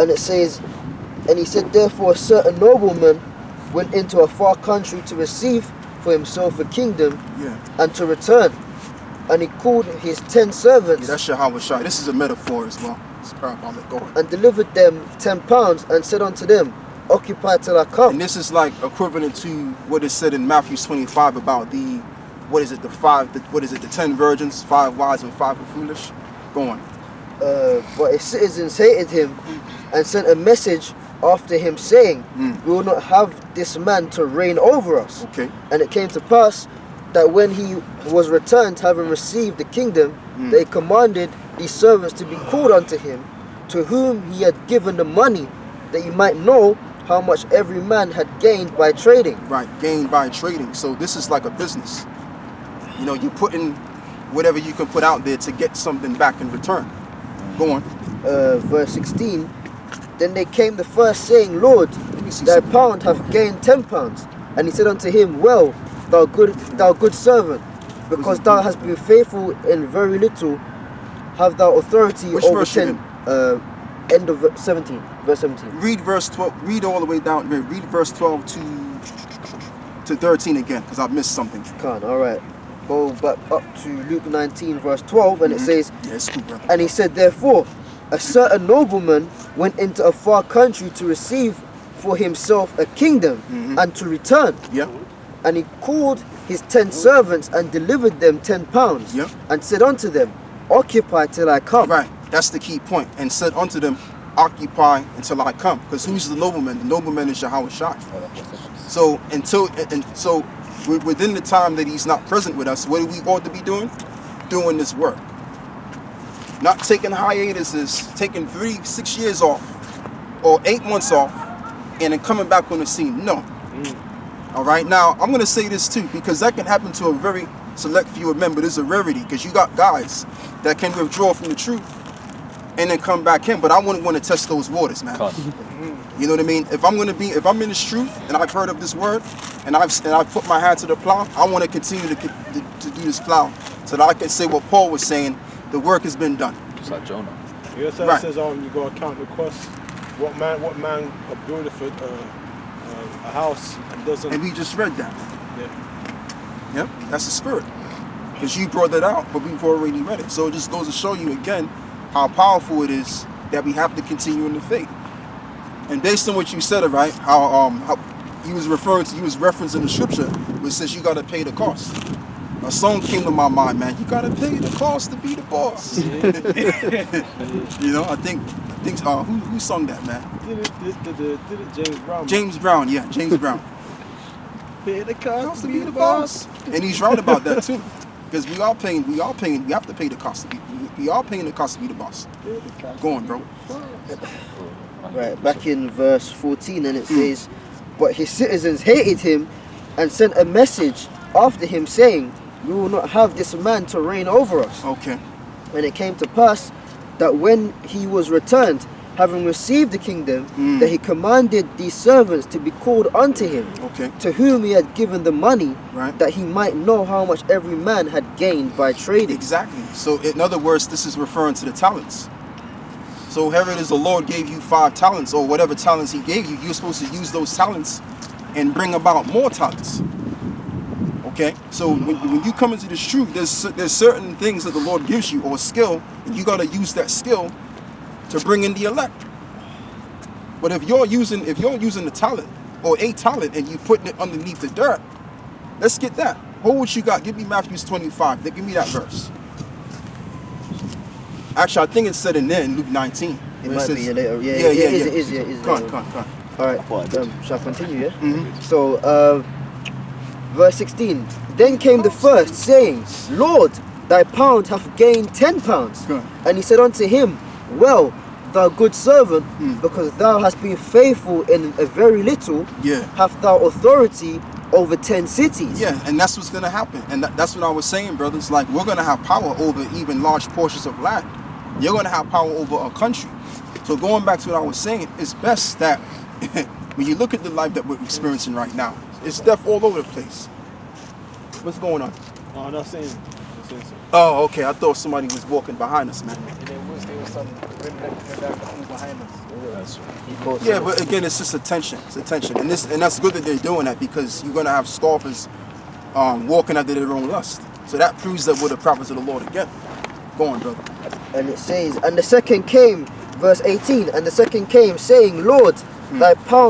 And it says, and he said, therefore a certain nobleman went into a far country to receive for himself a kingdom and to return. And he called his 10 servants. Yeah, that's Yahawashi. This is a metaphor as well. It's parabolic. Go on. And delivered them 10 pounds and said unto them, occupy till I come. And this is like equivalent to what is said in Matthew 25 about the 10 virgins, 5 wise and 5 were foolish. Go on. But his citizens hated him and sent a message after him saying, we will not have this man to reign over us. Okay. And it came to pass that when he was returned, having received the kingdom, they commanded these servants to be called unto him, to whom he had given the money, that he might know how much every man had gained by trading. Right, gained by trading. So this is like a business. You know, you put in whatever you can put out there to get something back in return. Go on. Verse 16. Then they came the first, saying, Lord, thy pound hath gained 10 pounds. And he said unto him, well, thou good servant, because thou hast been faithful in very little, have thou authority over 10. End of 17, verse 17. Read verse 12. Read all the way down. Read verse 12 to 13 again, because I've missed something. Can't. All right. Go back up to Luke 19, verse 12, and it says, yeah, it's cool, brother. And he said, therefore, a certain nobleman went into a far country to receive for himself a kingdom and to return. Yeah. And he called his 10 servants and delivered them 10 pounds and said unto them, occupy till I come. Right, that's the key point. And said unto them, occupy until I come. Because who's the nobleman? The nobleman is Yahawashi. So so within the time that he's not present with us, what do we ought to be doing? Doing this work. Not taking hiatuses, taking 3-6 years off or 8 months off and then coming back on the scene. No. All right, now I'm going to say this too, because that can happen to a very select few of men, but it's a rarity, because you got guys that can withdraw from the truth and then come back in. But I wouldn't want to test those waters, man. You know what I mean? If I'm in this truth and I've heard of this word and I've put my hand to the plow, I want to continue to do this plow so that I can say what Paul was saying, the work has been done. Just like Jonah. Yeah, so it says, you got to count the cost. What man buildeth a house and doesn't... And we just read that. Yeah. Yep, that's the spirit. Because you brought that out, but we've already read it. So it just goes to show you again how powerful it is that we have to continue in the faith. And based on what you said, right, how he was referencing the scripture, which says you got to pay the cost. A song came to my mind, man. You got to pay the cost to be the boss. You know, I think who sung that, man? Did it James Brown? James Brown, yeah, James Brown. Pay the cost To be the boss. And he's right about that too. Because we have to pay the cost to be, we are paying the cost to be the boss. Go on, bro. Right, back in verse 14, and it says, but his citizens hated him and sent a message after him saying, we will not have this man to reign over us. Okay. And it came to pass that when he was returned, having received the kingdom, that he commanded these servants to be called unto him, to whom he had given the money, that he might know how much every man had gained by trading. Exactly. So in other words, this is referring to the talents. So whoever it is, the Lord gave you 5 talents, or whatever talents he gave you, you're supposed to use those talents and bring about more talents. Okay? So when you come into this truth, there's certain things that the Lord gives you, or skill, and you got to use that skill to bring in the elect. But if you're using the talent, or a talent, and you putting it underneath the dirt, let's get that. Hold what you got. Give me Matthew 25. Give me that verse. Actually, I think it's said in there in Luke 19. It might be later. Yeah. It is. Come on. All right. Shall I continue? Yeah. So, verse 16. Then came the first, saying, Lord, thy pound hath gained 10 pounds. And he said unto him, well, thou good servant, because thou hast been faithful in a very little, hast thou authority over 10 cities. Yeah, and that's what's going to happen. And that's what I was saying, brothers. Like, we're going to have power over even large portions of land. You're going to have power over a country. So going back to what I was saying, it's best that when you look at the life that we're experiencing right now, it's death all over the place. What's going on? Oh, I'm not saying. Oh, okay. I thought somebody was walking behind us, man. some women behind us. Yeah, but again, it's just attention. It's attention, and that's good that they're doing that, because you're gonna have scoffers walking after their own lust. So that proves that we're the prophets of the Lord again. Go on, brother. And it says, and the second came, verse 18, and the second came, saying, Lord, thy pound